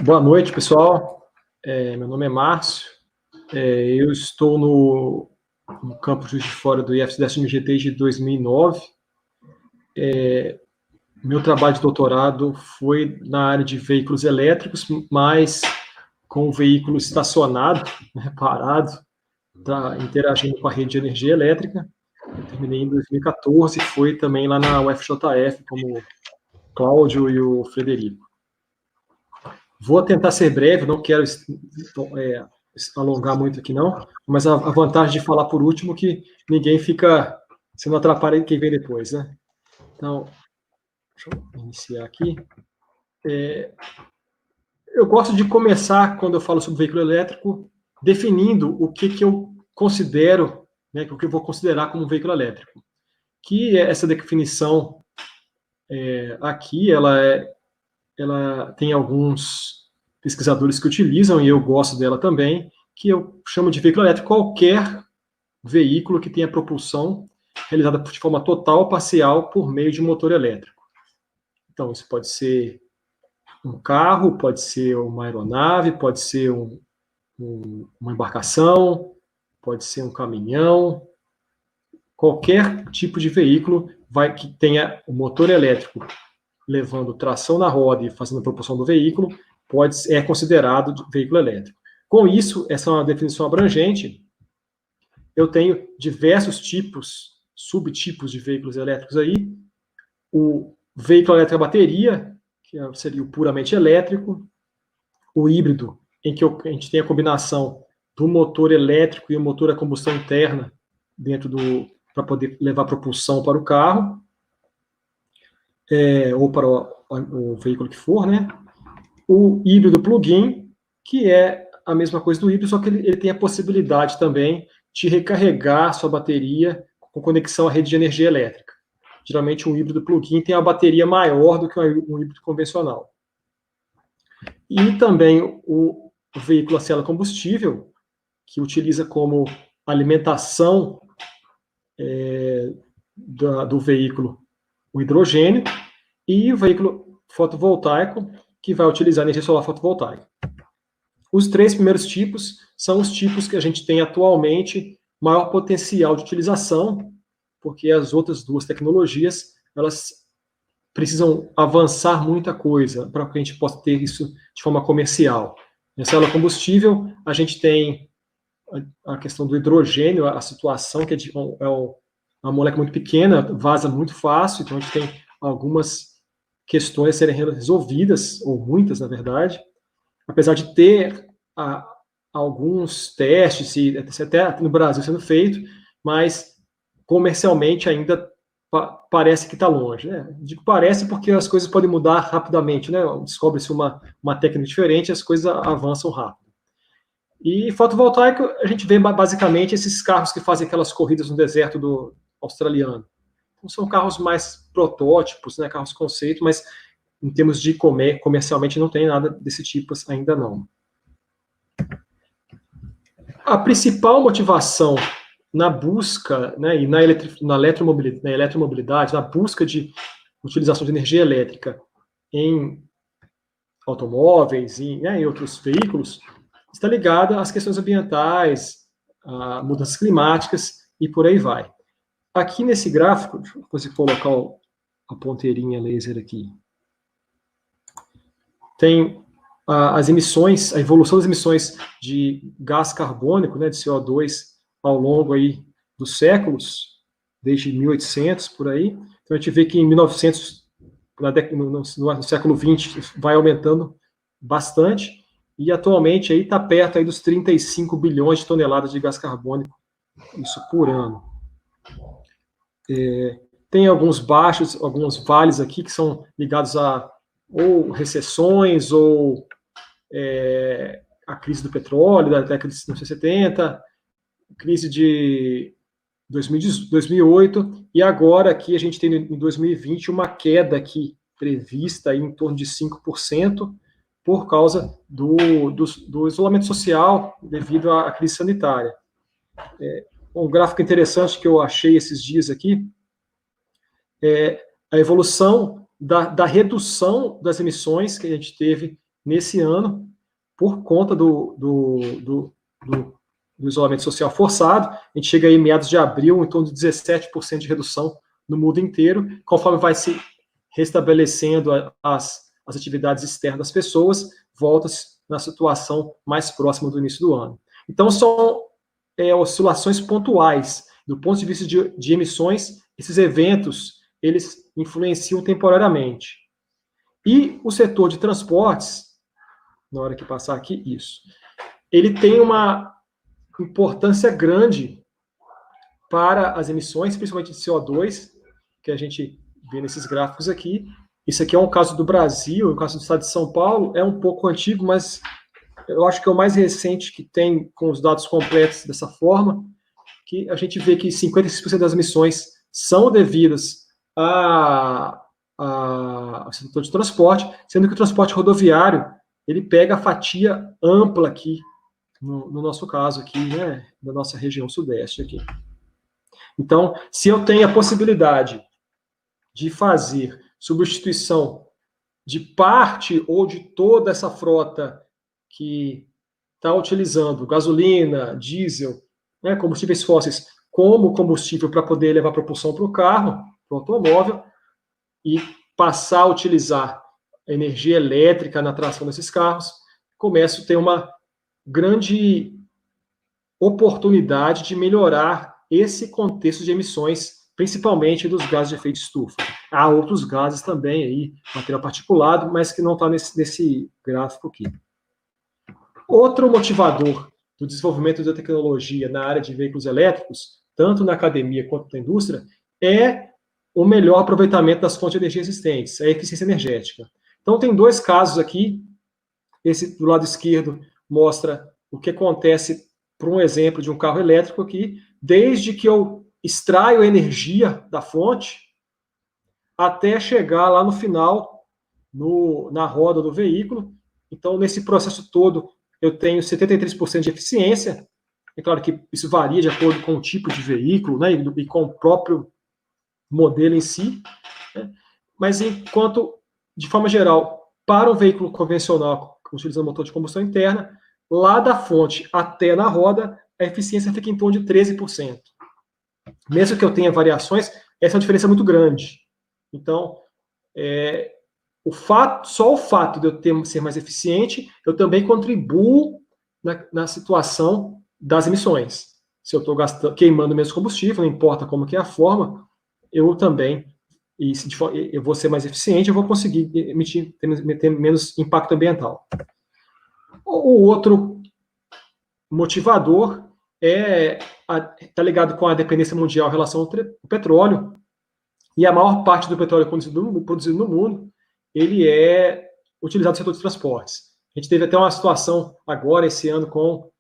Boa noite, pessoal. Meu nome é Márcio. Eu estou no campus Juiz de Fora do IFCDS-MG desde 2009. Meu trabalho de doutorado foi na área de veículos elétricos, mas com o veículo estacionado, né, parado, interagindo com a rede de energia elétrica. Eu terminei em 2014, foi também lá na UFJF, como o Cláudio e o Frederico. Vou tentar ser breve, não quero alongar muito aqui não, mas a vantagem de falar por último é que ninguém fica, se não atrapalha quem vem depois, né? Então, deixa eu iniciar aqui. Eu gosto de começar, quando eu falo sobre veículo elétrico, definindo o que eu considero, né, o que eu vou considerar como veículo elétrico. Que essa definição aqui, ela tem alguns pesquisadores que utilizam, e eu gosto dela também, que eu chamo de veículo elétrico qualquer veículo que tenha propulsão realizada de forma total ou parcial por meio de motor elétrico. Então, isso pode ser um carro, pode ser uma aeronave, pode ser uma embarcação, pode ser um caminhão, qualquer tipo de veículo que tenha o motor elétrico levando tração na roda e fazendo a propulsão do veículo, é considerado veículo elétrico. Com isso, essa é uma definição abrangente. Eu tenho diversos subtipos de veículos elétricos aí. O veículo elétrico a bateria, que seria o puramente elétrico. O híbrido, em que a gente tem a combinação do motor elétrico e o motor a combustão interna para poder levar propulsão para o carro, ou para o veículo que for, né? O híbrido plug-in, que é a mesma coisa do híbrido, só que ele tem a possibilidade também de recarregar sua bateria com conexão à rede de energia elétrica. Geralmente, um híbrido plug-in tem uma bateria maior do que um híbrido convencional. E também o veículo a célula combustível, que utiliza como alimentação do veículo o hidrogênio, e o veículo fotovoltaico, que vai utilizar energia solar fotovoltaica. Os três primeiros tipos são os tipos que a gente tem atualmente maior potencial de utilização, porque as outras duas tecnologias, elas precisam avançar muita coisa para que a gente possa ter isso de forma comercial. Na célula combustível, a gente tem a questão do hidrogênio, a situação que é uma molécula muito pequena, vaza muito fácil, então a gente tem algumas questões a serem resolvidas, ou muitas, na verdade, apesar de ter alguns testes, até no Brasil sendo feito, mas comercialmente ainda parece que está longe. Né? Digo parece porque as coisas podem mudar rapidamente, né? Descobre-se uma técnica diferente, as coisas avançam rápido. E fotovoltaico, a gente vê basicamente esses carros que fazem aquelas corridas no deserto australiano. Então, são carros mais protótipos, né? Carros conceito, mas em termos de comercialmente não tem nada desse tipo ainda não. A principal motivação na busca, né, e na eletromobilidade, na busca de utilização de energia elétrica em automóveis e em outros veículos, está ligada às questões ambientais, a mudanças climáticas e por aí vai. Aqui nesse gráfico, deixa eu conseguir colocar a ponteirinha laser aqui, tem as emissões, a evolução das emissões de gás carbônico, né, de CO2, ao longo aí dos séculos, desde 1800, por aí. Então, a gente vê que em 1900, no século 20, vai aumentando bastante, e atualmente está perto aí dos 35 bilhões de toneladas de gás carbônico, isso por ano. Tem alguns vales aqui que são ligados a ou recessões, ou a crise do petróleo da década de 1970, crise de 2008, e agora aqui a gente tem em 2020 uma queda aqui prevista aí em torno de 5%, por causa do isolamento social devido à crise sanitária. Um gráfico interessante que eu achei esses dias aqui é a evolução da redução das emissões que a gente teve nesse ano por conta do isolamento social forçado. A gente chega aí em meados de abril, em torno de 17% de redução no mundo inteiro, conforme vai se restabelecendo as atividades externas das pessoas, volta-se na situação mais próxima do início do ano. Então, são oscilações pontuais. Do ponto de vista de emissões, esses eventos, eles influenciam temporariamente. E o setor de transportes, na hora que passar aqui, isso, ele tem uma importância grande para as emissões, principalmente de CO2, que a gente vê nesses gráficos aqui. Isso aqui é um caso do Brasil, o caso do estado de São Paulo, é um pouco antigo, mas eu acho que é o mais recente que tem com os dados completos dessa forma, que a gente vê que 56% das emissões são devidas ao setor de transporte, sendo que o transporte rodoviário, ele pega a fatia ampla aqui, no nosso caso aqui, né, da nossa região sudeste aqui. Então, se eu tenho a possibilidade de fazer substituição de parte ou de toda essa frota que está utilizando gasolina, diesel, né, combustíveis fósseis como combustível para poder levar propulsão para o carro, para o automóvel, e passar a utilizar energia elétrica na tração desses carros, começo a ter uma grande oportunidade de melhorar esse contexto de emissões, principalmente dos gases de efeito estufa. Há outros gases também aí, material particulado, mas que não está nesse gráfico aqui. Outro motivador do desenvolvimento da tecnologia na área de veículos elétricos, tanto na academia quanto na indústria, é o melhor aproveitamento das fontes de energia existentes, a eficiência energética. Então, tem dois casos aqui. Esse do lado esquerdo mostra o que acontece, por um exemplo de um carro elétrico aqui, desde que eu extraio a energia da fonte até chegar lá no final, na roda do veículo. Então, nesse processo todo, eu tenho 73% de eficiência. É claro que isso varia de acordo com o tipo de veículo, né, e com o próprio modelo em si, né? Mas enquanto, de forma geral, para um veículo convencional, utilizando motor de combustão interna, lá da fonte até na roda, a eficiência fica em torno de 13%. Mesmo que eu tenha variações, essa é uma diferença muito grande. Então, só o fato de eu ser mais eficiente, eu também contribuo na situação das emissões. Se eu estou queimando menos combustível, não importa como que é a forma, eu também, e se eu vou ser mais eficiente, eu vou conseguir ter menos impacto ambiental. O outro motivador está ligado com a dependência mundial em relação ao petróleo, e a maior parte do petróleo produzido no mundo, ele é utilizado no setor de transportes. A gente teve até uma situação agora, esse ano, com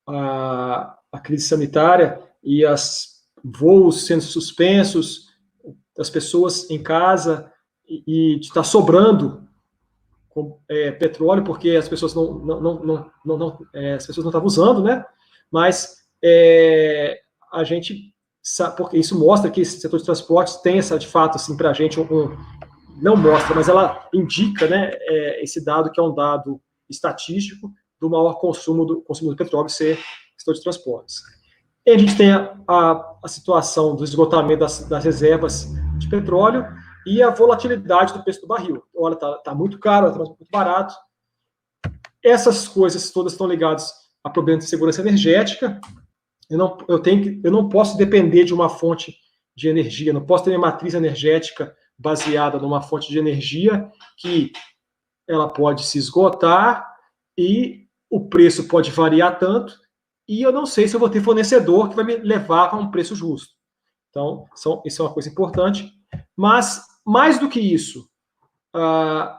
a crise sanitária e os voos sendo suspensos, as pessoas em casa, e está sobrando petróleo, porque as pessoas as pessoas não estavam usando, né? Mas a gente sabe, porque isso mostra que esse setor de transportes tem de fato, assim, para a gente, não mostra, mas ela indica, né, esse dado que é um dado estatístico do maior consumo do petróleo ser setor de transportes. E a gente tem a situação do esgotamento das reservas de petróleo e a volatilidade do preço do barril. Olha, está muito caro, está muito barato. Essas coisas todas estão ligadas a problemas de segurança energética. Eu não posso depender de uma fonte de energia, não posso ter minha matriz energética baseada numa fonte de energia que ela pode se esgotar e o preço pode variar tanto, e eu não sei se eu vou ter fornecedor que vai me levar a um preço justo. Então, isso é uma coisa importante. Mas, mais do que isso,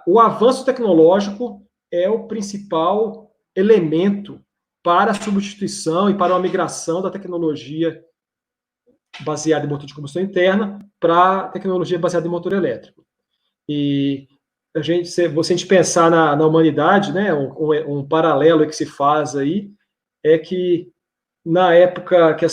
o avanço tecnológico é o principal elemento para a substituição e para a migração da tecnologia baseada em motor de combustão interna para a tecnologia baseada em motor elétrico. E se a gente pensar na humanidade, né, um paralelo que se faz aí é que na época que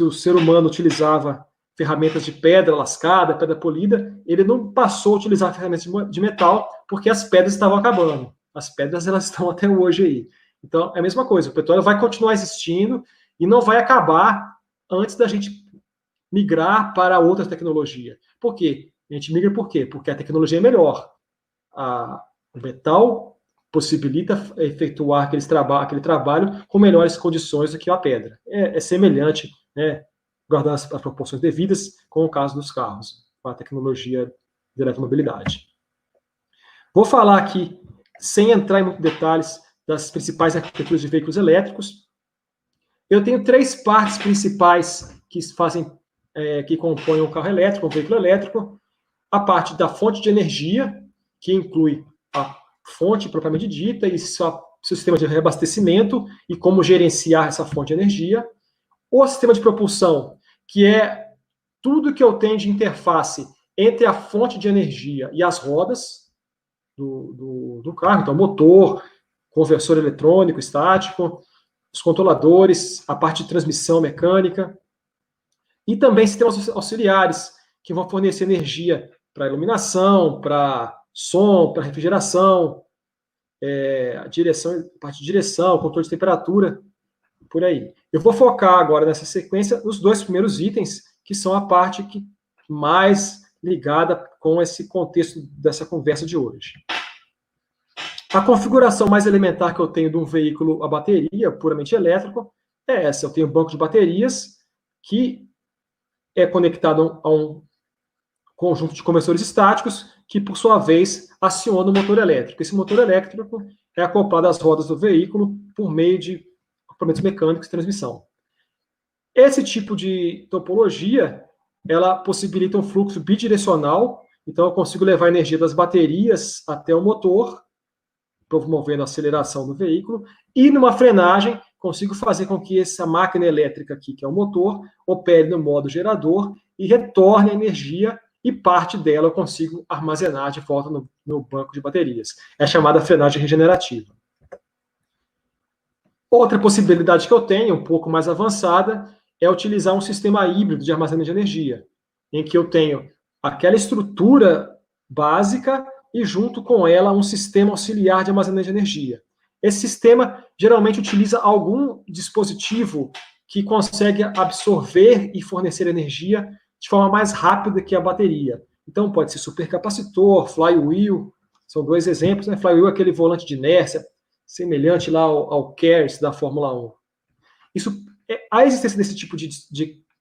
o ser humano utilizava ferramentas de pedra lascada, pedra polida, ele não passou a utilizar ferramentas de metal porque as pedras estavam acabando. As pedras, elas estão até hoje aí. Então, é a mesma coisa. O petróleo vai continuar existindo e não vai acabar antes da gente migrar para outra tecnologia. Por quê? A gente migra por quê? Porque a tecnologia é melhor. O metal possibilita efetuar aquele trabalho com melhores condições do que a pedra. É semelhante, né, guardando as proporções devidas, com o caso dos carros, com a tecnologia de eletromobilidade. Vou falar aqui, sem entrar em muitos detalhes, das principais arquiteturas de veículos elétricos. Eu tenho 3 partes principais que compõem um carro elétrico, um veículo elétrico. A parte da fonte de energia, que inclui a fonte propriamente dita e seu sistema de reabastecimento e como gerenciar essa fonte de energia. O sistema de propulsão, que é tudo que eu tenho de interface entre a fonte de energia e as rodas do carro, então motor, conversor eletrônico, estático, os controladores, a parte de transmissão mecânica, e também sistemas auxiliares, que vão fornecer energia para iluminação, para som, para refrigeração, parte de direção, controle de temperatura, por aí. Eu vou focar agora nessa sequência nos 2 primeiros itens, que são a parte mais ligada com esse contexto dessa conversa de hoje. A configuração mais elementar que eu tenho de um veículo a bateria, puramente elétrico, é essa. Eu tenho um banco de baterias que é conectado a um conjunto de conversores estáticos que, por sua vez, aciona o motor elétrico. Esse motor elétrico é acoplado às rodas do veículo por meio de equipamentos mecânicos de transmissão. Esse tipo de topologia, ela possibilita um fluxo bidirecional, então eu consigo levar a energia das baterias até o motor, promovendo a aceleração do veículo, e numa frenagem, consigo fazer com que essa máquina elétrica aqui, que é o motor, opere no modo gerador e retorne a energia, e parte dela eu consigo armazenar de volta no banco de baterias. É a chamada frenagem regenerativa. Outra possibilidade que eu tenho, um pouco mais avançada, é utilizar um sistema híbrido de armazenamento de energia, em que eu tenho aquela estrutura básica e, junto com ela, um sistema auxiliar de armazenamento de energia. Esse sistema geralmente utiliza algum dispositivo que consegue absorver e fornecer energia de forma mais rápida que a bateria. Então, pode ser supercapacitor, flywheel, são 2 exemplos, né? Flywheel é aquele volante de inércia, semelhante lá ao KERS da Fórmula 1. A existência desse tipo de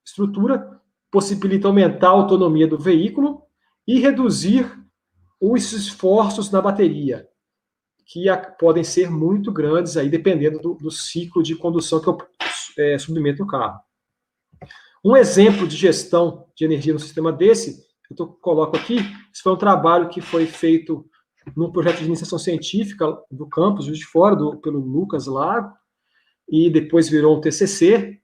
estrutura possibilita aumentar a autonomia do veículo e reduzir os esforços na bateria, que podem ser muito grandes, aí, dependendo do ciclo de condução que eu submeto no carro. Um exemplo de gestão de energia no sistema desse, eu coloco aqui, isso foi um trabalho que foi feito num projeto de iniciação científica do campus, Juiz de Fora, pelo Lucas Lago, e depois virou um TCC.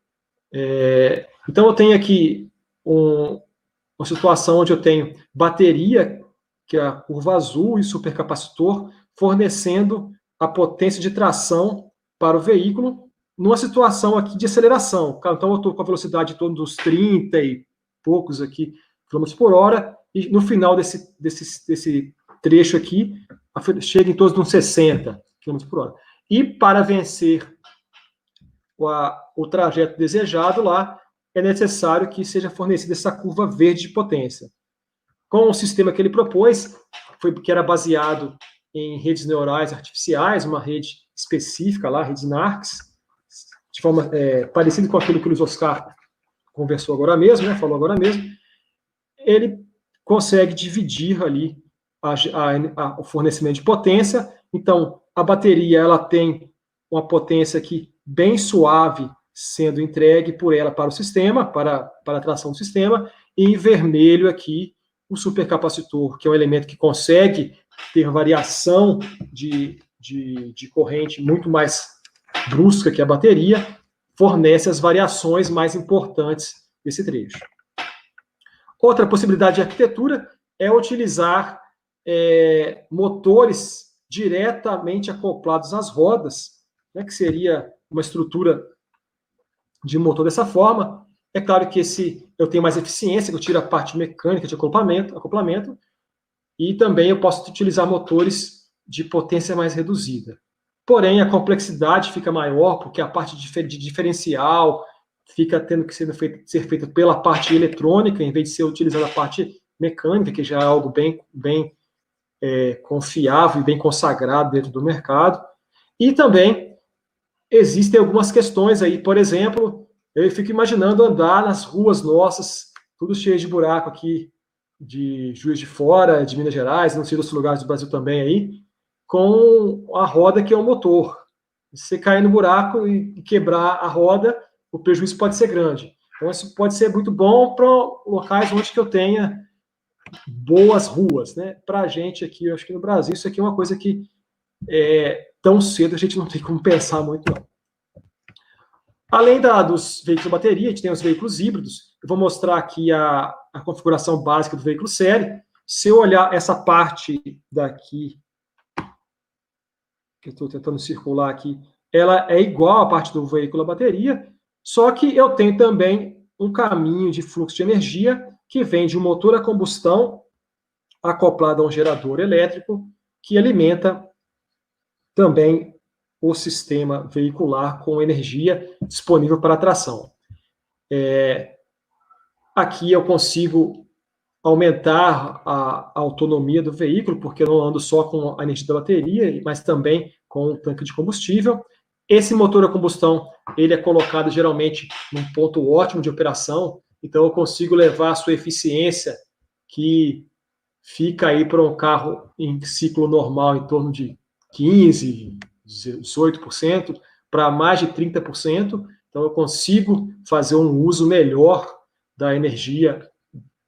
Então, eu tenho aqui uma situação onde eu tenho bateria, que é a curva azul, e supercapacitor, fornecendo a potência de tração para o veículo, numa situação aqui de aceleração. Então, eu estou com a velocidade em torno dos 30 e poucos aqui, quilômetros por hora, e no final desse trecho aqui, chega em torno de uns 60 km por hora. E para vencer o trajeto desejado lá, é necessário que seja fornecida essa curva verde de potência. Com o sistema que ele propôs, que era baseado em redes neurais artificiais, uma rede específica lá, a rede NARCS, de forma parecida com aquilo que o Luiz Oscar conversou agora mesmo, né, falou agora mesmo, ele consegue dividir ali o fornecimento de potência. Então, a bateria ela tem uma potência aqui bem suave sendo entregue por ela para o sistema, para a tração do sistema, e em vermelho aqui o supercapacitor, que é um elemento que consegue ter variação de corrente muito mais brusca que a bateria, fornece as variações mais importantes desse trecho. Outra possibilidade de arquitetura é utilizar motores diretamente acoplados às rodas, né, que seria uma estrutura de motor dessa forma, É claro que eu tenho mais eficiência, que eu tiro a parte mecânica de acoplamento, e também eu posso utilizar motores de potência mais reduzida. Porém, a complexidade fica maior, porque a parte de diferencial fica tendo que ser feita pela parte eletrônica, em vez de ser utilizada a parte mecânica, que já é algo bem confiável e bem consagrado dentro do mercado. E também existem algumas questões aí, por exemplo, eu fico imaginando andar nas ruas nossas, tudo cheio de buraco aqui, de Juiz de Fora, de Minas Gerais, não sei outros lugares do Brasil também aí, com a roda que é o motor. Se você cair no buraco e quebrar a roda, o prejuízo pode ser grande. Então, isso pode ser muito bom para locais onde que eu tenha boas ruas, né? Para a gente aqui, eu acho que no Brasil, isso aqui é uma coisa que tão cedo a gente não tem como pensar muito, não. Além dos veículos bateria, a gente tem os veículos híbridos. Eu vou mostrar aqui a configuração básica do veículo série. Se eu olhar essa parte daqui, que eu estou tentando circular aqui, ela é igual à parte do veículo a bateria, só que eu tenho também um caminho de fluxo de energia que vem de um motor a combustão acoplado a um gerador elétrico que alimenta também o sistema veicular com energia disponível para tração. Aqui eu consigo aumentar a autonomia do veículo, porque eu não ando só com a energia da bateria, mas também com o tanque de combustível. Esse motor a combustão, ele é colocado geralmente num ponto ótimo de operação, então eu consigo levar a sua eficiência, que fica aí para um carro em ciclo normal em torno de 15%, 18%, para mais de 30%. Então eu consigo fazer um uso melhor da energia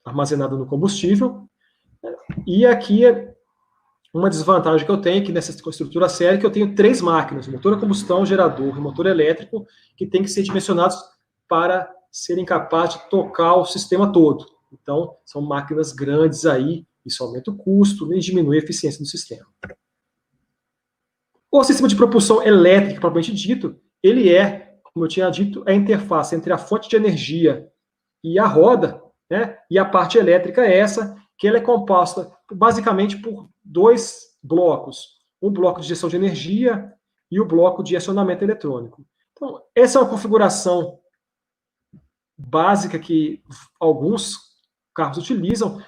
armazenada no combustível. E aqui uma desvantagem que eu tenho, que nessa estrutura série, que eu tenho 3 máquinas, motor a combustão, gerador e motor elétrico, que tem que ser dimensionados para serem capazes de tocar o sistema todo. Então, são máquinas grandes aí, isso aumenta o custo e diminui a eficiência do sistema. O sistema de propulsão elétrica, propriamente dito, ele como eu tinha dito, a interface entre a fonte de energia e a roda, né? E a parte elétrica é essa, que ela é composta basicamente por 2 blocos. Um bloco de gestão de energia e o bloco de acionamento eletrônico. Então, essa é uma configuração básica que alguns carros utilizam.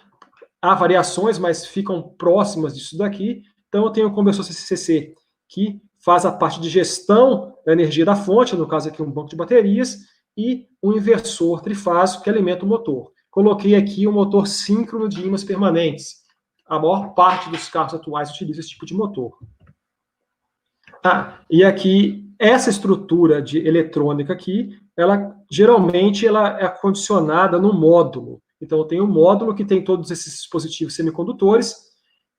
Há variações, mas ficam próximas disso daqui. Então, eu tenho o conversor CCC, que faz a parte de gestão da energia da fonte, no caso aqui um banco de baterias, e um inversor trifásico que alimenta o motor. Coloquei aqui um motor síncrono de ímãs permanentes. A maior parte dos carros atuais utiliza esse tipo de motor. E aqui, essa estrutura de eletrônica aqui, geralmente ela é condicionada no módulo. Então, eu tenho um módulo que tem todos esses dispositivos semicondutores,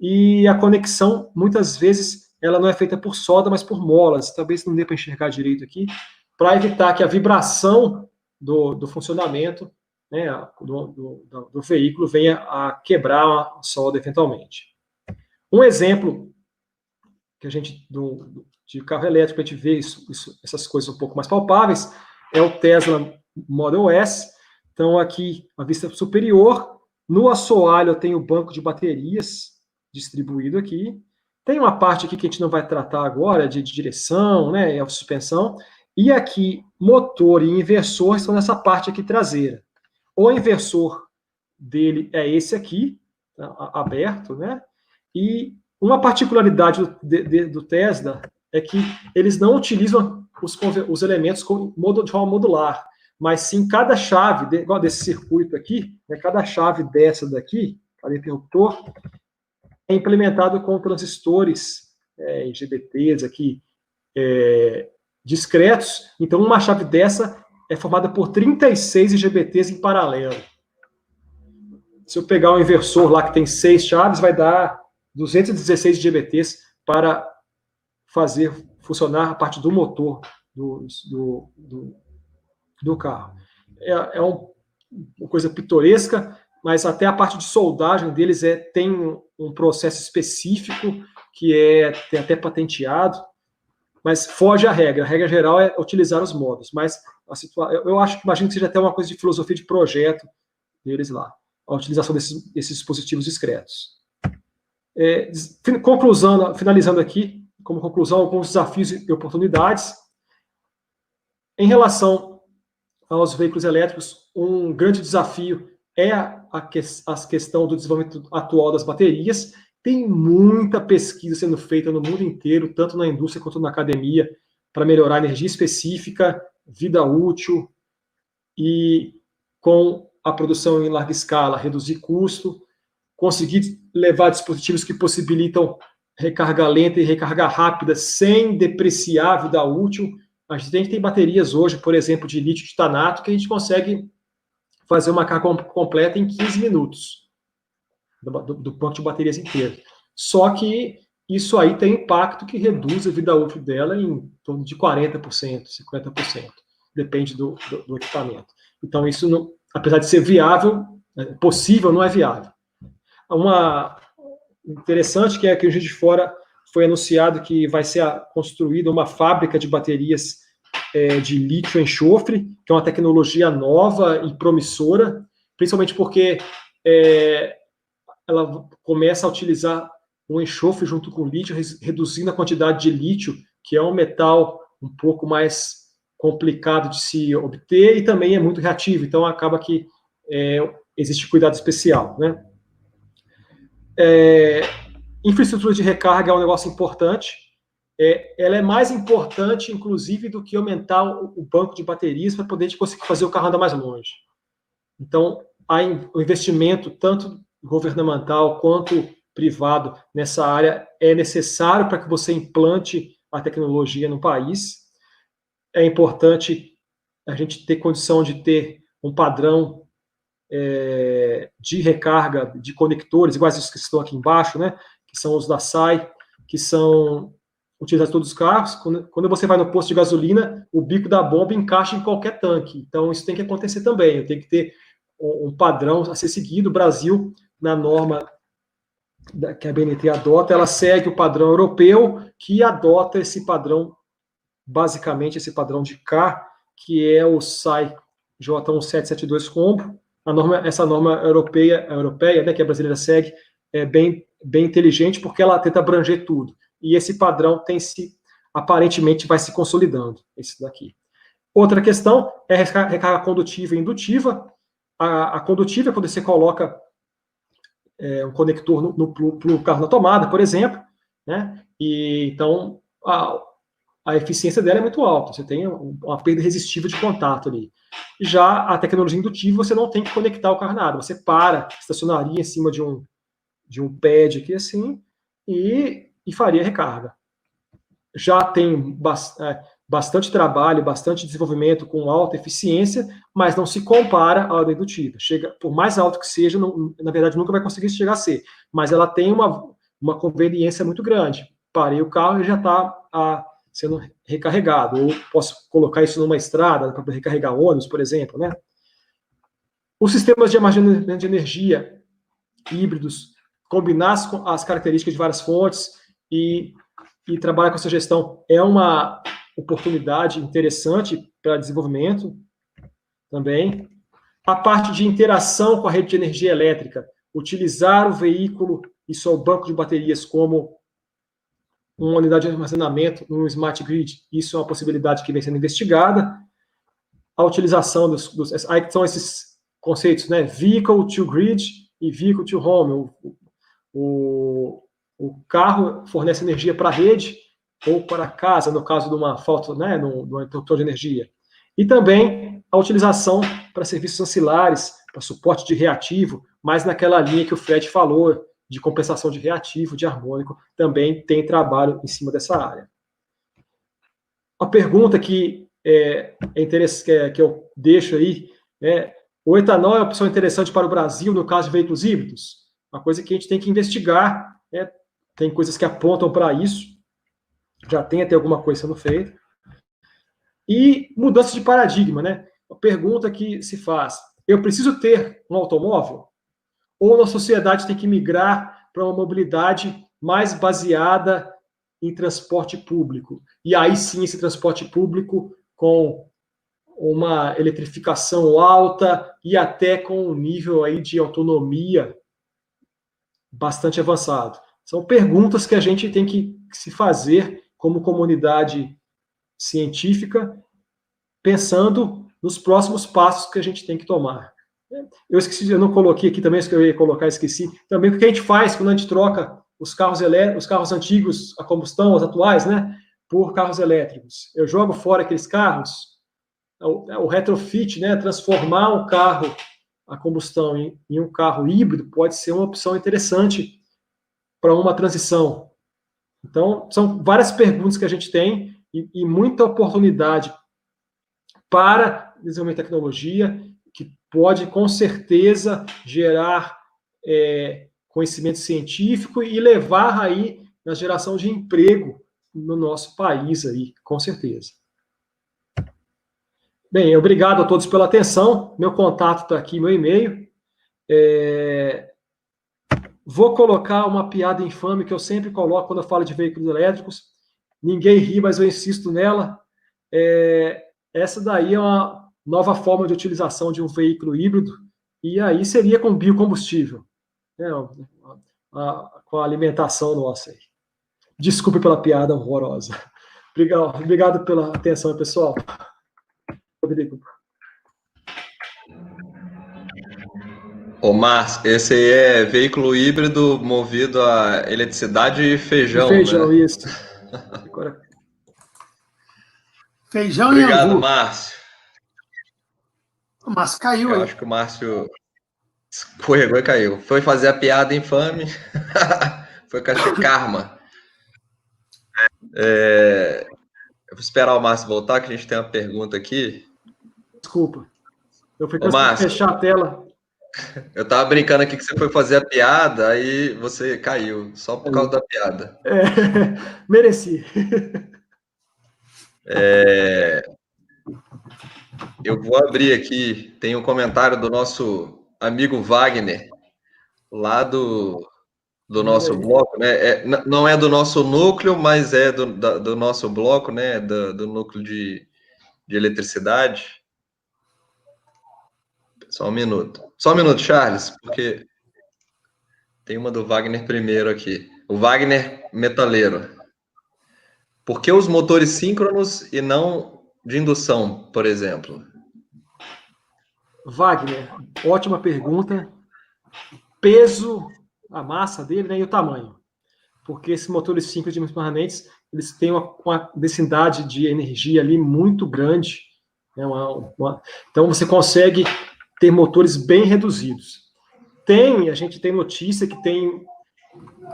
e a conexão, muitas vezes, ela não é feita por solda, mas por molas. Talvez não dê para enxergar direito aqui, para evitar que a vibração do funcionamento, né, do veículo venha a quebrar a solda eventualmente. Um exemplo que a gente de carro elétrico, a gente vê essas coisas um pouco mais palpáveis, é o Tesla Model S. Então, aqui, a vista superior, no assoalho eu tenho o banco de baterias distribuído aqui. Tem uma parte aqui que a gente não vai tratar agora, de direção, né, a suspensão. E aqui, motor e inversor estão nessa parte aqui traseira. O inversor dele é esse aqui, aberto, né? E uma particularidade do Tesla é que eles não utilizam os elementos de forma modular, mas sim cada chave, igual desse circuito aqui, né, cada chave dessa daqui, para interruptor, é implementado com transistores IGBTs aqui, discretos. Então, uma chave dessa é formada por 36 IGBTs em paralelo. Se eu pegar um inversor lá que tem 6 chaves, vai dar 216 IGBTs para fazer funcionar a parte do motor do carro. É uma coisa pitoresca, mas até a parte de soldagem deles tem um processo específico que tem até patenteado, mas foge à regra. A regra geral é utilizar os modos, mas eu acho que imagino que seja até uma coisa de filosofia de projeto deles lá, a utilização desses dispositivos discretos. Finalizando aqui, como conclusão, alguns desafios e oportunidades. Em relação aos veículos elétricos, um grande desafio é a questão do desenvolvimento atual das baterias. Tem muita pesquisa sendo feita no mundo inteiro, tanto na indústria quanto na academia, para melhorar a energia específica, vida útil e com a produção em larga escala, reduzir custo, conseguir levar dispositivos que possibilitam recarga lenta e recarga rápida sem depreciar a vida útil. A gente tem baterias hoje, por exemplo, de lítio titanato, que a gente consegue fazer uma carga completa em 15 minutos do banco de baterias inteiro. Só que isso aí tem impacto que reduz a vida útil dela em torno de 40%, 50%. Depende do equipamento. Então, isso, não, apesar de ser viável, possível, não é viável. Uma interessante que é que o Juiz de Fora foi anunciado que vai ser construída uma fábrica de baterias de lítio enxofre, que é uma tecnologia nova e promissora, principalmente porque ela começa a utilizar o enxofre junto com o lítio, reduzindo a quantidade de lítio, que é um metal um pouco mais complicado de se obter e também é muito reativo, então acaba que existe cuidado especial, né? Infraestrutura de recarga é um negócio importante. Ela é mais importante, inclusive, do que aumentar o banco de baterias para poder conseguir fazer o carro andar mais longe. Então, o investimento, tanto governamental quanto privado, nessa área é necessário para que você implante a tecnologia no país. É importante a gente ter condição de ter um padrão de recarga de conectores, iguais os que estão aqui embaixo, né? Que são os da SAI, que são utilizados em todos os carros. Quando você vai no posto de gasolina, o bico da bomba encaixa em qualquer tanque. Então, isso tem que acontecer também. Tem que ter um padrão a ser seguido. O Brasil, na norma que a BNT adota, ela segue o padrão europeu, que adota esse padrão, basicamente esse padrão de K, que é o SAI J1772 Combo. Essa norma europeia, né, que a brasileira segue, é bem inteligente, porque ela tenta abranger tudo. E esse padrão aparentemente vai se consolidando, esse daqui. Outra questão é a recarga condutiva e indutiva. A condutiva é quando você coloca um conector no carro na tomada, por exemplo, né? E então a eficiência dela é muito alta, você tem uma perda resistível de contato ali. Já a tecnologia indutiva, você não tem que conectar o carro nada, você estacionaria em cima de um pad aqui assim, e faria recarga. Já tem bastante trabalho, bastante desenvolvimento com alta eficiência, mas não se compara à da indutiva. Por mais alto que seja, na verdade nunca vai conseguir chegar a ser, mas ela tem uma conveniência muito grande. Parei o carro e já está sendo recarregado, ou posso colocar isso numa estrada para recarregar ônibus, por exemplo, né? Os sistemas de armazenamento de energia híbridos, combinar as características de várias fontes e trabalhar com essa gestão é uma oportunidade interessante para desenvolvimento também. A parte de interação com a rede de energia elétrica, utilizar o veículo e seu banco de baterias como uma unidade de armazenamento no Smart Grid, isso é uma possibilidade que vem sendo investigada. A utilização aí são esses conceitos, né? Vehicle to Grid e Vehicle to Home. O carro fornece energia para a rede ou para a casa, no caso de uma falta, né, no interruptor de energia. E também a utilização para serviços ancilares, para suporte de reativo, mas naquela linha que o Fred falou, de compensação de reativo, de harmônico, também tem trabalho em cima dessa área. A pergunta que que eu deixo aí é: o etanol é uma opção interessante para o Brasil no caso de veículos híbridos? Uma coisa que a gente tem que investigar, né? Tem coisas que apontam para isso, já tem até alguma coisa sendo feita. E mudança de paradigma, né? A pergunta que se faz: eu preciso ter um automóvel? Ou a sociedade tem que migrar para uma mobilidade mais baseada em transporte público. E aí sim, esse transporte público com uma eletrificação alta e até com um nível aí de autonomia bastante avançado. São perguntas que a gente tem que se fazer como comunidade científica, pensando nos próximos passos que a gente tem que tomar. Eu esqueci, eu não coloquei aqui também, isso que eu ia colocar, esqueci. Também o que a gente faz quando a gente troca os carros elétricos, os carros antigos a combustão, os atuais, né, por carros elétricos. Eu jogo fora aqueles carros, o retrofit, né, transformar um carro a combustão em um carro híbrido pode ser uma opção interessante para uma transição. Então, são várias perguntas que a gente tem e muita oportunidade para desenvolver tecnologia que pode, com certeza, gerar conhecimento científico e levar aí na geração de emprego no nosso país aí, com certeza. Bem, obrigado a todos pela atenção. Meu contato está aqui, meu e-mail. Vou colocar uma piada infame que eu sempre coloco quando eu falo de veículos elétricos. Ninguém ri, mas eu insisto nela. Essa daí é uma nova forma de utilização de um veículo híbrido, e aí seria com biocombustível, né, com a alimentação nossa. Desculpe pela piada horrorosa. Obrigado pela atenção, pessoal. Rodrigo. Ô, Márcio, esse aí é veículo híbrido movido a eletricidade e feijão, feijão, né? Isso. Agora... Feijão Obrigado, e angu. Márcio. O Márcio caiu Eu aí. acho que o Márcio escorregou e caiu. Foi fazer a piada infame. Foi karma. Eu vou esperar o Márcio voltar, que a gente tem uma pergunta aqui. Desculpa. Eu fui cansado de fechar a tela. Eu tava brincando aqui que você foi fazer a piada, aí você caiu, só por causa da piada. Mereci. Eu vou abrir aqui, tem um comentário do nosso amigo Wagner, lá do nosso bloco, né? Não é do nosso núcleo, mas é do nosso bloco, né? Do núcleo de eletricidade. Só um minuto, Charles, porque tem uma do Wagner primeiro aqui. O Wagner Metaleiro. Por que os motores síncronos e não de indução, por exemplo? Wagner, ótima pergunta. Peso, a massa dele, né, e o tamanho. Porque esses motores síncronos de dimensões permanentes, eles têm uma densidade de energia ali muito grande. Né, então, você consegue ter motores bem reduzidos. A gente tem notícia que tem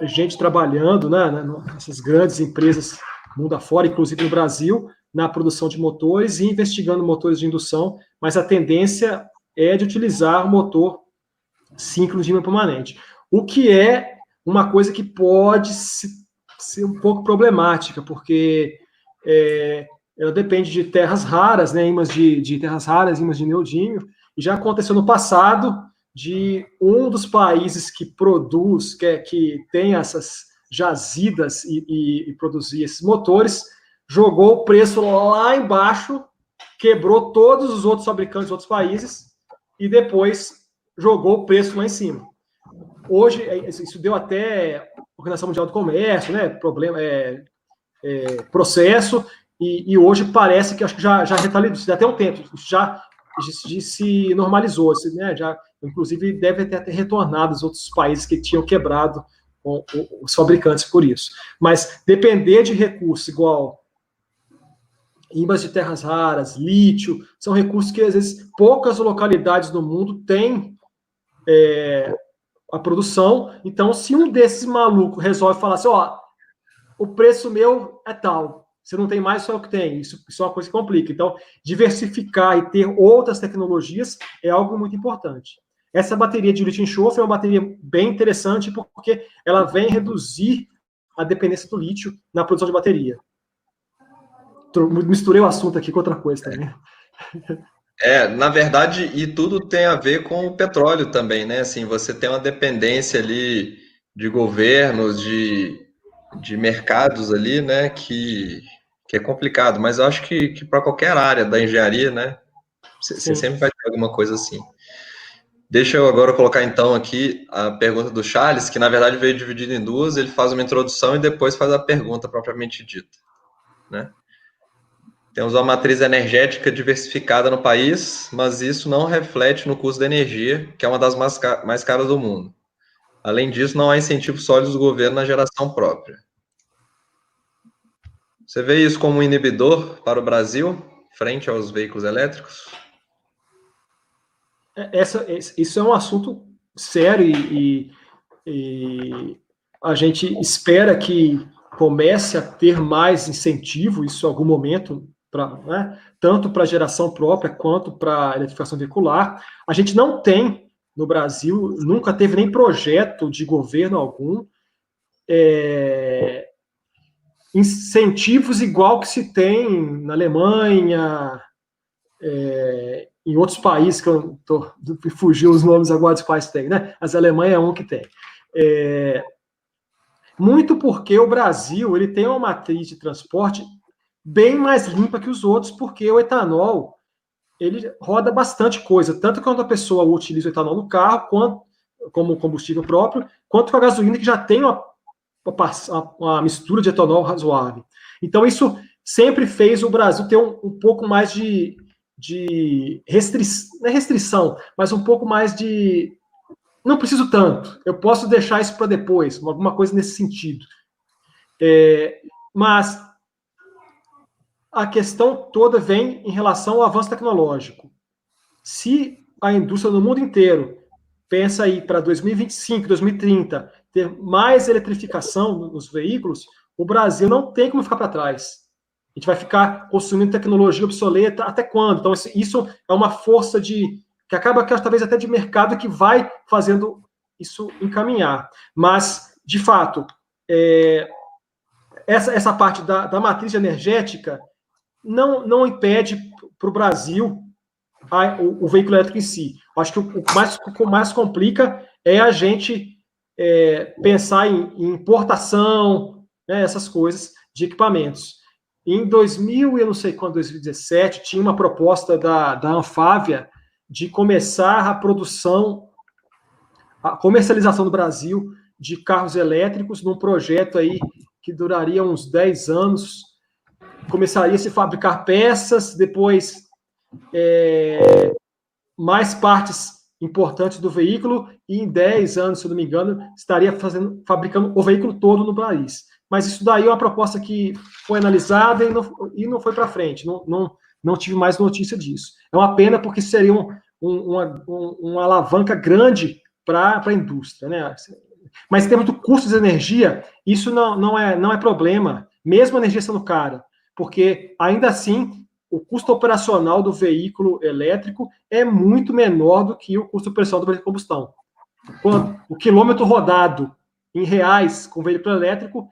gente trabalhando, né, nessas grandes empresas mundo afora, inclusive no Brasil, na produção de motores e investigando motores de indução, mas a tendência é de utilizar o motor síncrono de dimensão permanente. O que é uma coisa que pode ser um pouco problemática, porque ela depende de terras raras, né, ímãs de terras raras, ímãs de neodímio, e já aconteceu no passado de um dos países que produz, que tem essas jazidas e produzir esses motores, jogou o preço lá embaixo, quebrou todos os outros fabricantes dos outros países e depois jogou o preço lá em cima. Hoje, isso deu até Organização Mundial do Comércio, né, processo, e hoje parece que acho que já retaliou, até um tempo, já se normalizou, né, inclusive deve ter até retornado os outros países que tinham quebrado os fabricantes por isso. Mas depender de recursos igual ímãs de terras raras, lítio, são recursos que, às vezes, poucas localidades no mundo têm a produção. Então, se um desses malucos resolve falar assim, o preço meu é tal, você não tem mais, só o que tem. Isso é uma coisa que complica. Então, diversificar e ter outras tecnologias é algo muito importante. Essa bateria de lítio-enxofre é uma bateria bem interessante porque ela vem reduzir a dependência do lítio na produção de bateria. Misturei o assunto aqui com outra coisa também. Na verdade, e tudo tem a ver com o petróleo também, né? Assim, você tem uma dependência ali de governos, de de mercados ali, né, que é complicado, mas eu acho que para qualquer área da engenharia, né, você sempre vai ter alguma coisa assim. Deixa eu agora colocar então aqui a pergunta do Charles, que na verdade veio dividida em duas, ele faz uma introdução e depois faz a pergunta propriamente dita, né? Temos uma matriz energética diversificada no país, mas isso não reflete no custo da energia, que é uma das mais caras do mundo. Além disso, não há incentivos sólidos do governo na geração própria. Você vê isso como um inibidor para o Brasil, frente aos veículos elétricos? Isso é um assunto sério e a gente espera que comece a ter mais incentivo, isso em algum momento, né, tanto para a geração própria quanto para a eletrificação veicular. A gente não tem, no Brasil, nunca teve nem projeto de governo algum, incentivos igual que se tem na Alemanha, em outros países, que eu fugiu os nomes agora dos quais tem, né? Mas a Alemanha é um que tem. Muito porque o Brasil ele tem uma matriz de transporte bem mais limpa que os outros, porque o etanol ele roda bastante coisa, tanto quando a pessoa utiliza o etanol no carro, quanto, como combustível próprio, quanto com a gasolina, que já tem uma mistura de etanol razoável. Então, isso sempre fez o Brasil ter um pouco mais de restrição, não é restrição, mas um pouco mais de não preciso tanto, eu posso deixar isso para depois, alguma coisa nesse sentido. Mas a questão toda vem em relação ao avanço tecnológico. Se a indústria no mundo inteiro pensa aí para 2025, 2030, ter mais eletrificação nos veículos, o Brasil não tem como ficar para trás. A gente vai ficar consumindo tecnologia obsoleta até quando? Então, isso é uma força que acaba, talvez, até de mercado que vai fazendo isso encaminhar. Mas, de fato, essa parte da matriz energética não impede para o Brasil o veículo elétrico em si. Acho que o que mais complica é a gente pensar em importação, né, essas coisas de equipamentos. Em 2000, eu não sei quando, 2017, tinha uma proposta da Anfávia de começar a produção, a comercialização no Brasil de carros elétricos num projeto aí que duraria uns 10 anos. Começaria a se fabricar peças, depois mais partes importantes do veículo, e em 10 anos, se eu não me engano, estaria fabricando o veículo todo no país. Mas isso daí é uma proposta que foi analisada e não foi para frente, não tive mais notícia disso. É uma pena, porque seria uma alavanca grande para a indústria, né? Mas em termos do custo de energia, isso não é problema, mesmo a energia sendo cara, porque ainda assim o custo operacional do veículo elétrico é muito menor do que o custo operacional do veículo de combustão. O quilômetro rodado em reais com veículo elétrico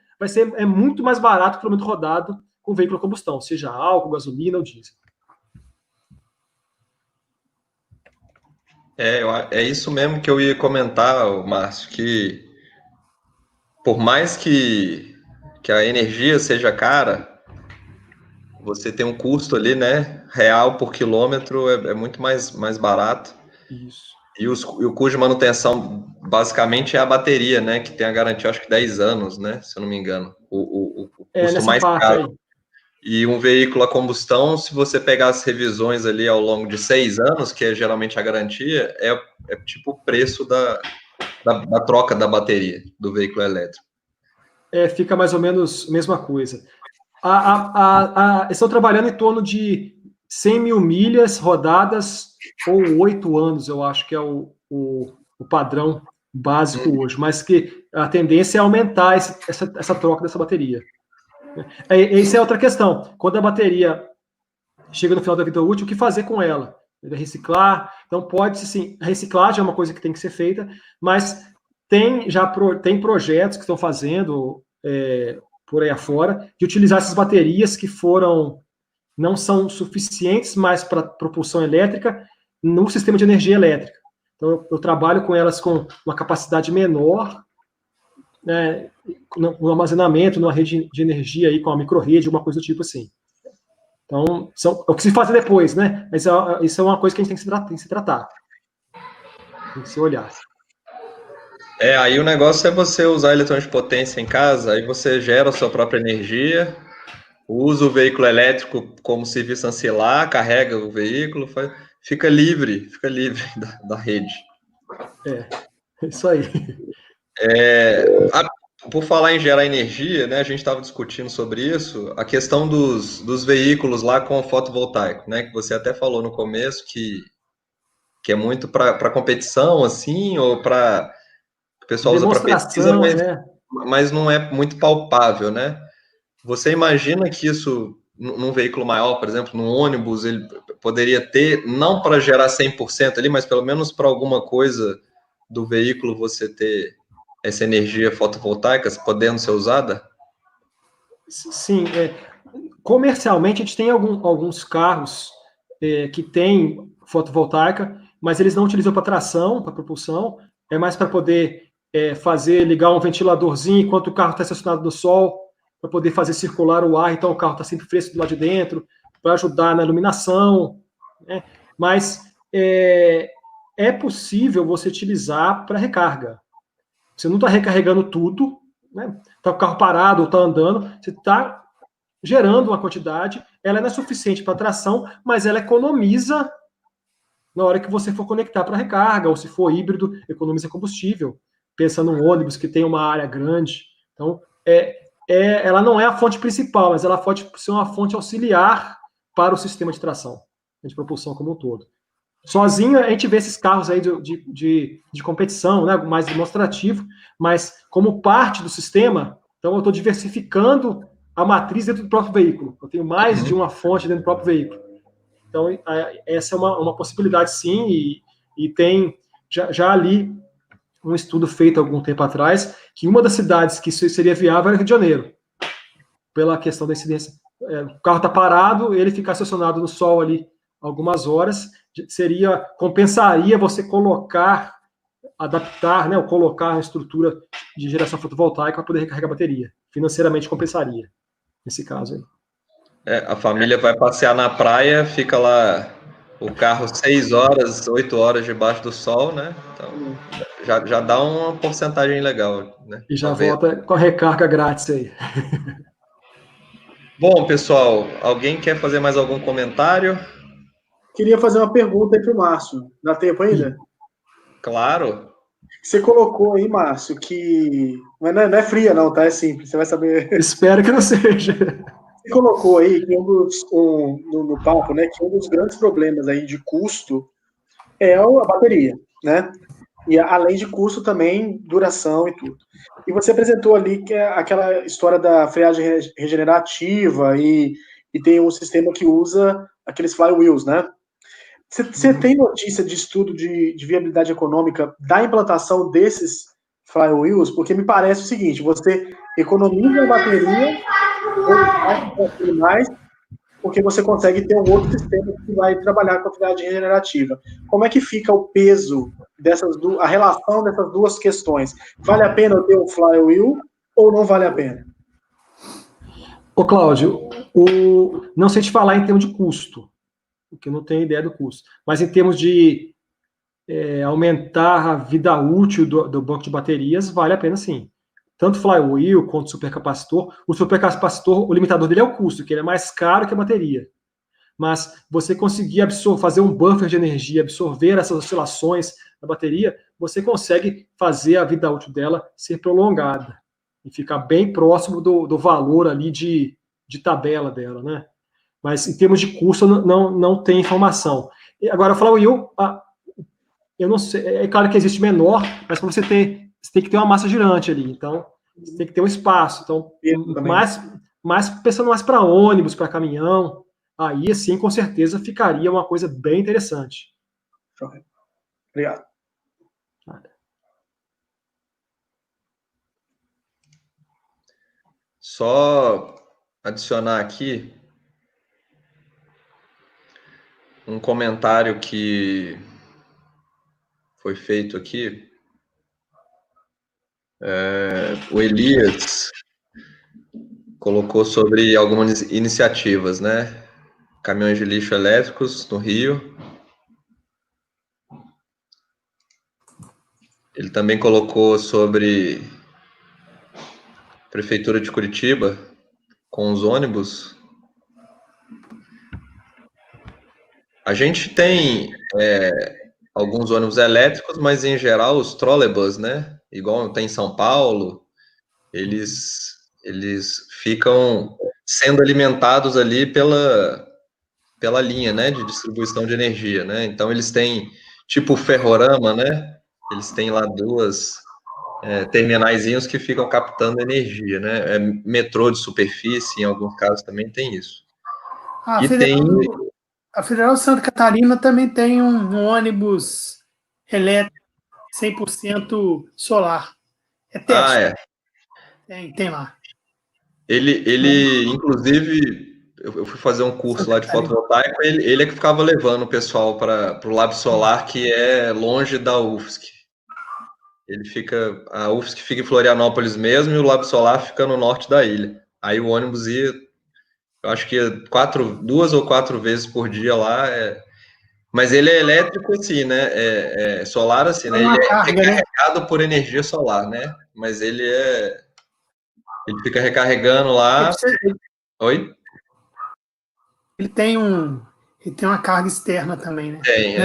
é muito mais barato que o quilômetro rodado com veículo de combustão, seja álcool, gasolina ou diesel. É isso mesmo que eu ia comentar, Márcio, que por mais que a energia seja cara, você tem um custo ali, né, real por quilômetro, é muito mais barato. Isso. E o custo de manutenção, basicamente, é a bateria, né, que tem a garantia, acho que 10 anos, né, se eu não me engano. O custo mais caro. Aí. E um veículo a combustão, se você pegar as revisões ali ao longo de 6 anos, que é geralmente a garantia, é tipo o preço da troca da bateria do veículo elétrico. Fica mais ou menos a mesma coisa. Estão trabalhando em torno de 100 mil milhas rodadas ou 8 anos, eu acho que é o padrão básico hoje, mas que a tendência é aumentar essa troca dessa bateria. Essa é outra questão. Quando a bateria chega no final da vida útil, o que fazer com ela? Reciclar? Então, pode-se, sim, a reciclagem é uma coisa que tem que ser feita, mas tem projetos que estão fazendo por aí afora, de utilizar essas baterias que não são suficientes mais para propulsão elétrica no sistema de energia elétrica. Então, eu trabalho com elas com uma capacidade menor, né, no armazenamento, numa rede de energia aí, com a microrrede, alguma coisa do tipo assim. Então, é o que se faz depois, né? Mas isso é uma coisa que a gente tem que se tratar. Tem que se olhar. Aí o negócio é você usar eletrônicos de potência em casa, aí você gera a sua própria energia, usa o veículo elétrico como serviço ancilar, carrega o veículo, fica livre da rede. É isso aí. Por falar em gerar energia, né, a gente estava discutindo sobre isso, a questão dos veículos lá com fotovoltaico, né, que você até falou no começo que é muito para competição, assim, ou para o pessoal usa para pesquisa, Demonstração, mas não é muito palpável, né? Você imagina que isso, num veículo maior, por exemplo, num ônibus, ele poderia ter, não para gerar 100% ali, mas pelo menos para alguma coisa do veículo você ter essa energia fotovoltaica podendo ser usada? Sim, comercialmente a gente tem alguns carros que têm fotovoltaica, mas eles não utilizam para tração, para propulsão, é mais para poder ligar um ventiladorzinho enquanto o carro está estacionado no sol, para poder fazer circular o ar, então o carro está sempre fresco do lado de dentro, para ajudar na iluminação, né? Mas é possível você utilizar para recarga. Você não está recarregando tudo, né? Está o carro parado ou está andando, você está gerando uma quantidade, ela não é suficiente para tração, mas ela economiza na hora que você for conectar para recarga, ou se for híbrido, economiza combustível. Pensa num ônibus que tem uma área grande. Então, ela não é a fonte principal, mas ela pode ser uma fonte auxiliar para o sistema de tração, de propulsão como um todo. Sozinho, a gente vê esses carros aí de competição, né, mais demonstrativo, mas como parte do sistema, então eu estou diversificando a matriz dentro do próprio veículo. Eu tenho mais de uma fonte dentro do próprio veículo. Então, essa é uma possibilidade, sim, e tem já ali um estudo feito há algum tempo atrás, que uma das cidades que isso seria viável era Rio de Janeiro, pela questão da incidência. O carro está parado, ele ficar estacionado no sol ali algumas horas, compensaria você adaptar, né, ou colocar uma estrutura de geração fotovoltaica para poder recarregar a bateria. Financeiramente compensaria, nesse caso aí. A família vai passear na praia, fica lá o carro 6 horas, 8 horas debaixo do sol, né? Então, já dá uma porcentagem legal, né? E já volta com a recarga grátis aí. Bom, pessoal, alguém quer fazer mais algum comentário? Queria fazer uma pergunta aí para o Márcio. Dá tempo ainda? Claro. Você colocou aí, Márcio, que. Não é fria, não, tá? É simples, você vai saber. Espero que não seja. Você colocou aí que no papo, né, que um dos grandes problemas aí de custo é a bateria, né? E além de custo também, duração e tudo. E você apresentou ali que é aquela história da freagem regenerativa e tem um sistema que usa aqueles flywheels, né? Você tem notícia de estudo de viabilidade econômica da implantação desses flywheels? Porque me parece o seguinte, você economiza a bateria, ou mais, porque você consegue ter um outro sistema que vai trabalhar com a atividade regenerativa. Como é que fica o peso a relação dessas duas questões? Vale a pena eu ter um flywheel ou não vale a pena? Ô, Cláudio, não sei te falar em termos de custo, porque eu não tenho ideia do custo, mas em termos de aumentar a vida útil do banco de baterias, vale a pena sim. Tanto flywheel quanto supercapacitor. O supercapacitor, o limitador dele é o custo, que ele é mais caro que a bateria. Mas você conseguir fazer um buffer de energia, absorver essas oscilações da bateria, você consegue fazer a vida útil dela ser prolongada e ficar bem próximo do valor ali de tabela dela, né? Mas em termos de custo, não tem informação. Agora, falar o eu não sei, é claro que existe menor, mas para você tem que ter uma massa girante ali, então você tem que ter um espaço. Então, pensando mais para ônibus, para caminhão, aí assim, com certeza, ficaria uma coisa bem interessante. Obrigado. Só adicionar aqui um comentário que foi feito aqui. O Elias colocou sobre algumas iniciativas, né? Caminhões de lixo elétricos no Rio. Ele também colocou sobre Prefeitura de Curitiba com os ônibus. A gente tem alguns ônibus elétricos, mas em geral os trolleybus, né? Igual tem em São Paulo, eles ficam sendo alimentados ali pela linha, né, de distribuição de energia, né? Então eles têm tipo ferrorama, né? Eles têm lá duas terminaizinhos que ficam captando energia, né? Metrô de superfície, em alguns casos também tem isso. A Federal de Santa Catarina também tem um ônibus elétrico 100% solar. É teste. Tem lá. Ele inclusive, eu fui fazer um curso lá de fotovoltaico, ele é que ficava levando o pessoal para o Lab Solar, que é longe da UFSC. A UFSC fica em Florianópolis mesmo, e o Lab Solar fica no norte da ilha. Aí o ônibus ia, eu acho que 2 ou 4 vezes por dia lá. Mas ele é elétrico, assim, né? Solar, assim, né? Ele é recarregado por energia solar, né? Mas ele fica recarregando lá. Oi? Ele tem uma carga externa também, né? Tem,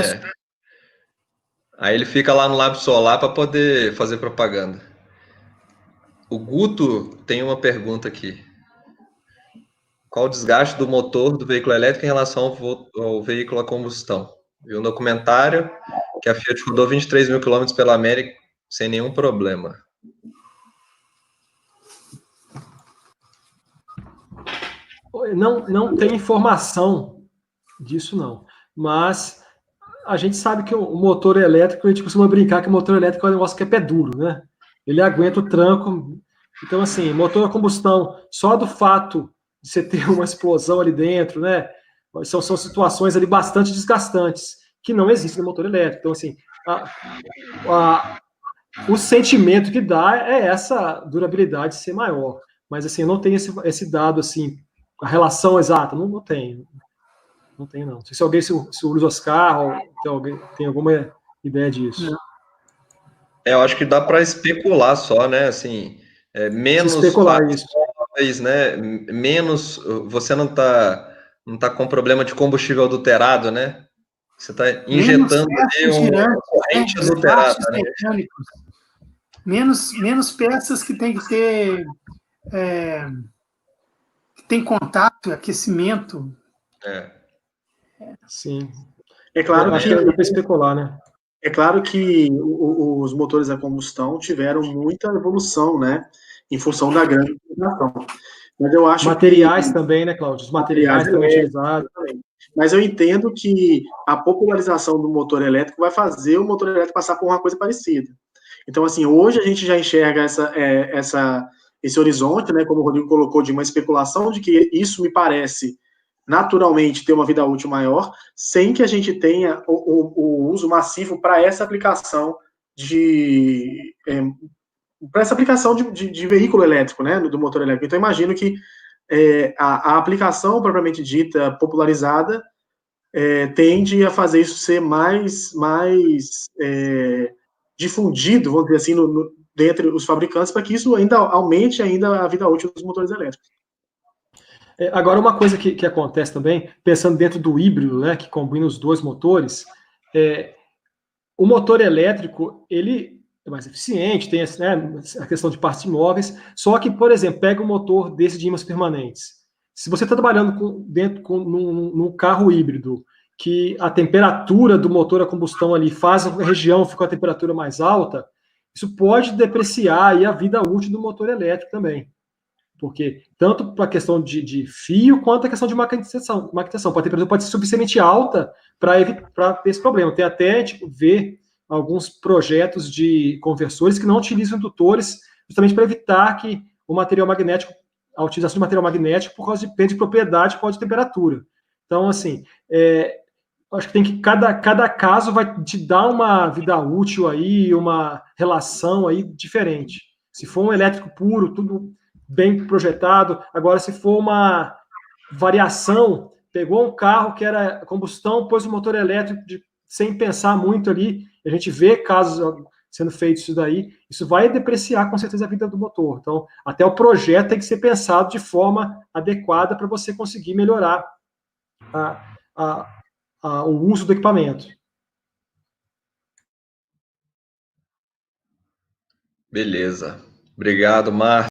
Aí ele fica lá no Lab Solar para poder fazer propaganda. O Guto tem uma pergunta aqui. Qual o desgaste do motor do veículo elétrico em relação ao veículo a combustão? Vi um documentário que a Fiat rodou 23 mil quilômetros pela América sem nenhum problema. Não tem informação disso, não. Mas a gente sabe que o motor elétrico, a gente costuma brincar que o motor elétrico é um negócio que é pé duro, né? Ele aguenta o tranco. Então, assim, motor a combustão, só do fato de você ter uma explosão ali dentro, né? São situações ali bastante desgastantes, que não existem no motor elétrico. Então, assim, o sentimento que dá é essa durabilidade ser maior. Mas, assim, eu não tenho esse dado, assim, a relação exata, não tenho. Não tem, não. Não sei se alguém, se o Luiz Oscar ou alguém tem alguma ideia disso. Eu acho que dá para especular só, né? Assim, menos especular isso. Móveis, né? Menos, você não tá com problema de combustível adulterado, né? Você está injetando ali uma corrente adulterada, né? Menos peças que tem que ter que tem contato, aquecimento. Sim. É claro acho que dá para especular, né? É claro que os motores a combustão tiveram muita evolução, né? Em função da grande utilização. Mas eu acho materiais também, né, Cláudio? Os materiais também utilizados. Mas eu entendo que a popularização do motor elétrico vai fazer o motor elétrico passar por uma coisa parecida. Então, assim, hoje a gente já enxerga esse horizonte, né, como o Rodrigo colocou, de uma especulação de que isso me parece naturalmente ter uma vida útil maior, sem que a gente tenha o uso massivo para essa aplicação de veículo elétrico, né, do motor elétrico. Então, imagino que a aplicação propriamente dita, popularizada, tende a fazer isso ser mais difundido, vamos dizer assim, dentre os fabricantes, para que isso ainda aumente ainda a vida útil dos motores elétricos. Agora, uma coisa que acontece também, pensando dentro do híbrido, né, que combina os dois motores, o motor elétrico, ele é mais eficiente, tem a questão de partes móveis, só que, por exemplo, pega um motor desse de ímãs permanentes. Se você está trabalhando num carro híbrido, que a temperatura do motor a combustão ali faz a região ficar com a temperatura mais alta, isso pode depreciar aí a vida útil do motor elétrico também. Porque tanto para a questão de fio, quanto a questão de magnetização. A temperatura pode ser suficientemente alta para ter esse problema. Tem até, ver alguns projetos de conversores que não utilizam indutores, justamente para evitar que o material magnético, a utilização de material magnético, por causa de propriedade, por causa de temperatura. Então, assim, acho que tem que cada caso vai te dar uma vida útil aí, uma relação aí diferente. Se for um elétrico puro, tudo bem projetado. Agora, se for uma variação, pegou um carro que era combustão, pôs o motor elétrico sem pensar muito ali, a gente vê casos sendo feitos isso daí, isso vai depreciar com certeza a vida do motor. Então, até o projeto tem que ser pensado de forma adequada para você conseguir melhorar o uso do equipamento. Beleza. Obrigado, Márcio.